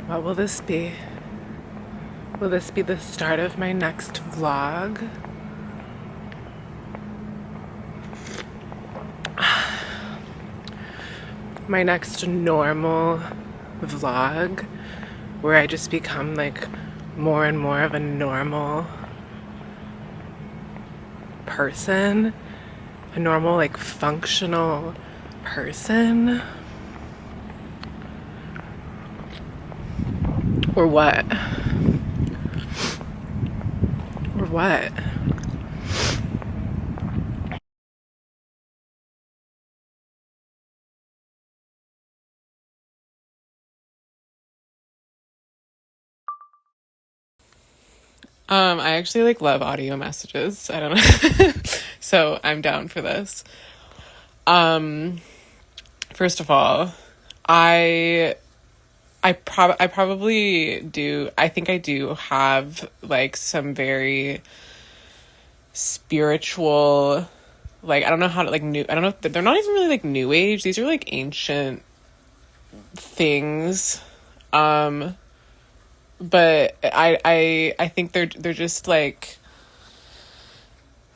What will this be? Will this be the start of my next vlog? My next normal vlog where I just become like more and more of a normal person, a normal, like, functional person? Or what? Or what? I actually like love audio messages. I don't know. So I'm down for this. First of all, I I probably do. I think I do have like some very spiritual, like, I don't know how to, like, new, I don't know if they're not even really like new age. These are like ancient things. Um but I think they're just like,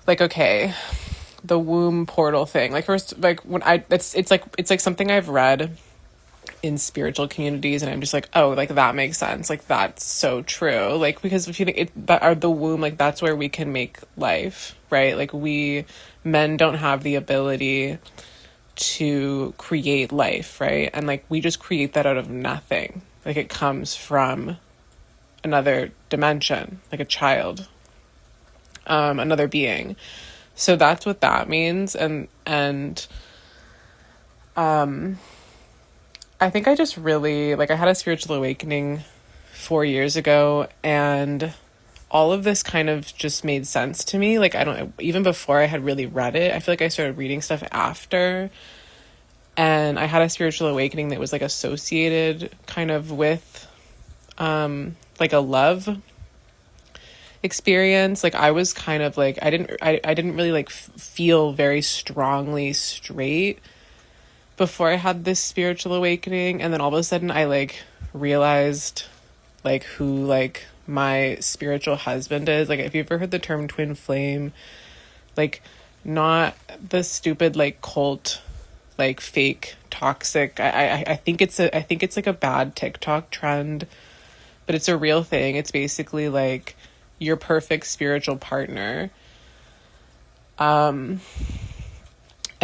okay, the womb portal thing. Like, first, like, when I it's like something I've read in spiritual communities, and I'm just like, oh, like, that makes sense, like, that's so true, like, because if you think it, that are the womb, like, that's where we can make life, right? Like, we men don't have the ability to create life, right? And like, we just create that out of nothing. Like, it comes from another dimension, like a child, another being. So that's what that means. And I think I just really, like, I had a spiritual awakening 4 years ago, and all of this kind of just made sense to me. Like, I don't, even before I had really read it, I feel like I started reading stuff after, and I had a spiritual awakening that was like associated kind of with like a love experience. Like, I was kind of like, I didn't really like feel very strongly straight before I had this spiritual awakening, and then all of a sudden I like realized like who like my spiritual husband is. Like, if you've ever heard the term twin flame, like, not the stupid like cult, like, fake toxic. I think it's like a bad TikTok trend, but it's a real thing. It's basically like your perfect spiritual partner. And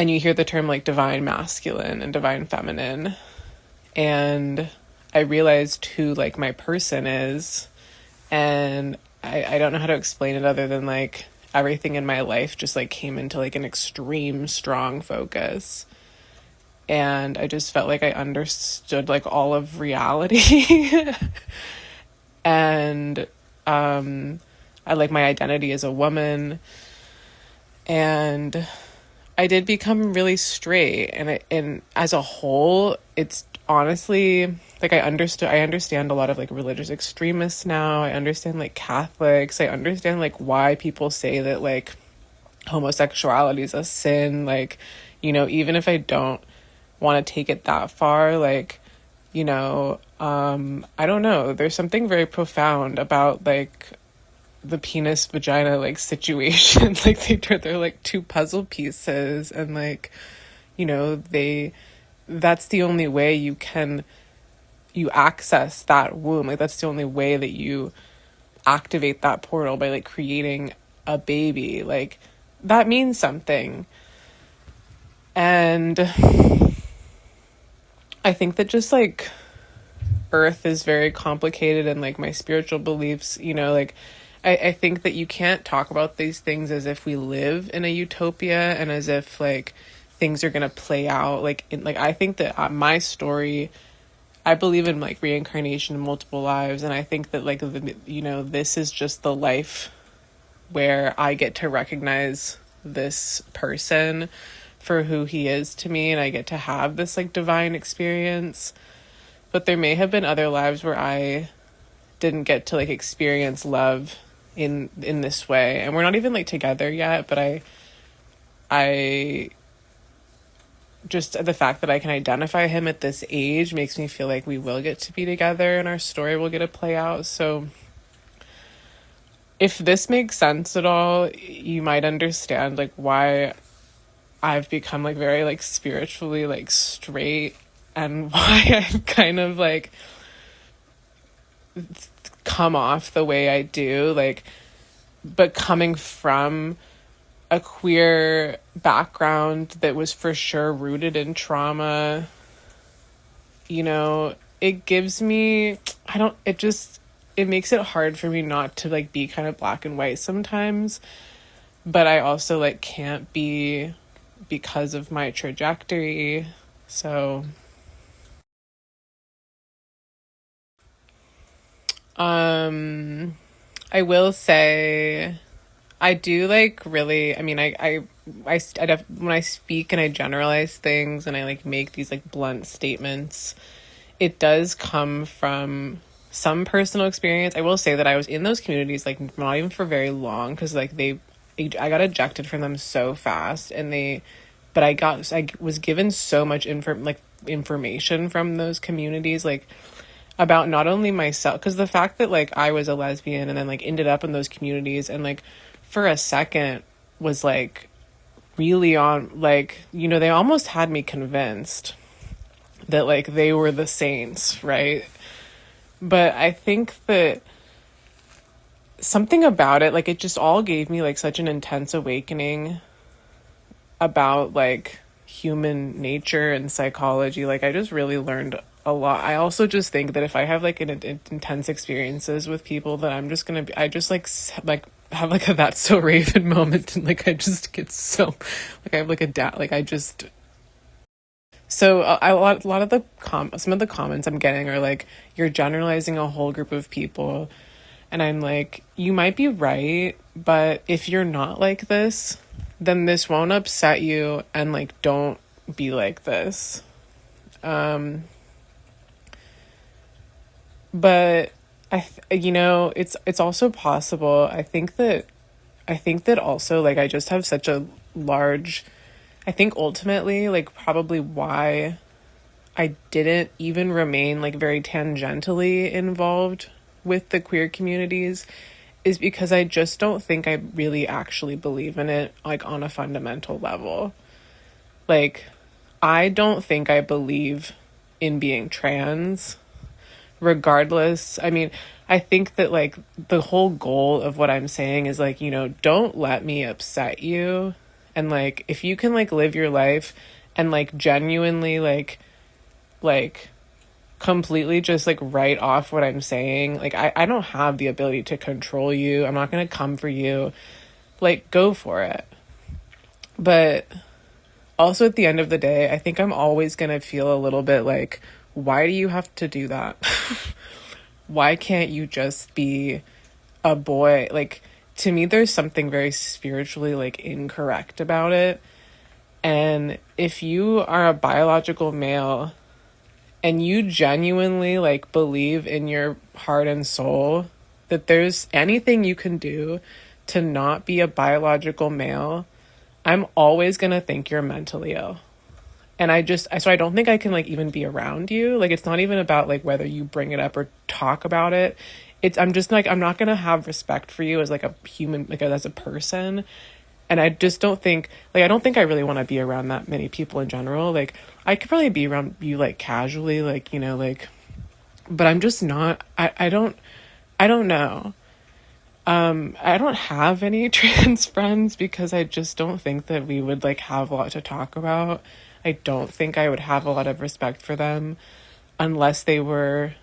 you hear the term like divine masculine and divine feminine. And I realized who like my person is. And I don't know how to explain it other than like everything in my life just like came into like an extreme strong focus. And I just felt like I understood like all of reality. And I like my identity as a woman. And I did become really straight, and as a whole, it's honestly like, I understand a lot of like religious extremists now. I understand like Catholics. I understand like why people say that like homosexuality is a sin. Like, even if I don't want to take it that far, like, I don't know. There's something very profound about like the penis vagina like situation. Like, they're like two puzzle pieces, and like, they that's the only way you access that womb. Like, that's the only way that you activate that portal, by like creating a baby. Like, that means something. And I think that just like earth is very complicated, and like my spiritual beliefs, like, I think that you can't talk about these things as if we live in a utopia, and as if like things are gonna play out like in, like, I think that my story, I believe in like reincarnation and multiple lives, and I think that like this is just the life where I get to recognize this person for who he is to me, and I get to have this like divine experience. But there may have been other lives where I didn't get to like experience love in this way, and we're not even like together yet, but I just the fact that I can identify him at this age makes me feel like we will get to be together and our story will get to play out. So if this makes sense at all, you might understand like why I've become like very like spiritually like straight, and why I've kind of like come off the way I do, like, but coming from a queer background that was for sure rooted in trauma, you know, it gives me, it makes it hard for me not to like be kind of black and white sometimes, but I also like can't be because of my trajectory. So I will say I do like really, I mean, when I speak and I generalize things and I like make these like blunt statements, it does come from some personal experience. I will say that I was in those communities like not even for very long, because like I got ejected from them so fast, and but I was given so much information from those communities, like about not only myself, because the fact that like I was a lesbian and then like ended up in those communities and like for a second was like really on, like, you know, they almost had me convinced that like they were the saints, right? But I think that something about it, like it just all gave me like such an intense awakening about like human nature and psychology. Like I just really learned a lot. I also just think that if I have like an intense experiences with people, that I'm just gonna be, I just like have like a that's so Raven moment, and like I just get so like I have like like I just, so a lot of the some of the comments I'm getting are like, you're generalizing a whole group of people, and I'm like, you might be right, but if you're not like this, then this won't upset you, and like don't be like this. But you know, it's also possible. I think that also like I just have such a large, I think ultimately like probably why I didn't even remain like very tangentially involved with the queer communities is because I just don't think I really actually believe in it like on a fundamental level. Like I don't think I believe in being trans, regardless. I mean, I think that like the whole goal of what I'm saying is like, you know, don't let me upset you, and like if you can like live your life and like genuinely like completely just like write off what I'm saying, like I don't have the ability to control you. I'm not gonna come for you. Like go for it. But also at the end of the day, I think I'm always gonna feel a little bit like, why do you have to do that? Why can't you just be a boy? Like, to me, there's something very spiritually like incorrect about it. And if you are a biological male and you genuinely like believe in your heart and soul that there's anything you can do to not be a biological male, I'm always gonna think you're mentally ill. And so I don't think I can like even be around you. Like it's not even about like whether you bring it up or talk about it. I'm just like, I'm not gonna have respect for you as like a human, like as a person. And I just don't think, like, I don't think I really want to be around that many people in general. Like I could probably be around you like casually, like, you know, like, but I'm just not, I don't know. I don't have any trans friends because I just don't think that we would like have a lot to talk about. I don't think I would have a lot of respect for them unless they were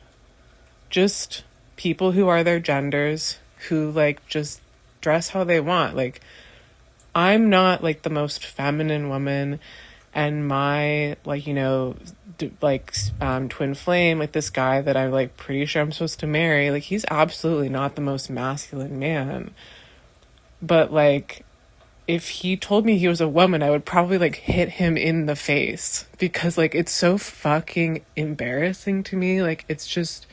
just people who are their genders, who like just dress how they want. Like I'm not like the most feminine woman, and my like, you know, twin flame, like this guy that I'm like pretty sure I'm supposed to marry, like he's absolutely not the most masculine man. But like if he told me he was a woman, I would probably like hit him in the face, because like it's so fucking embarrassing to me. Like it's just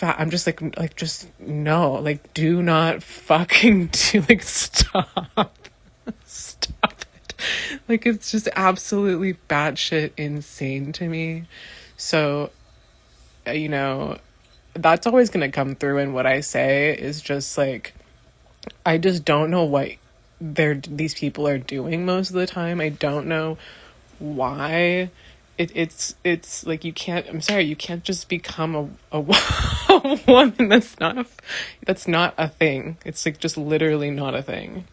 I'm just like just no, like do not fucking do, like stop. Stop it. Like, it's just absolutely batshit insane to me. So, you know, that's always going to come through in what I say, is just like, I just don't know what these people are doing most of the time. I don't know why. It's like, you can't, I'm sorry, you can't just become a a woman. That's not a thing. It's like just literally not a thing.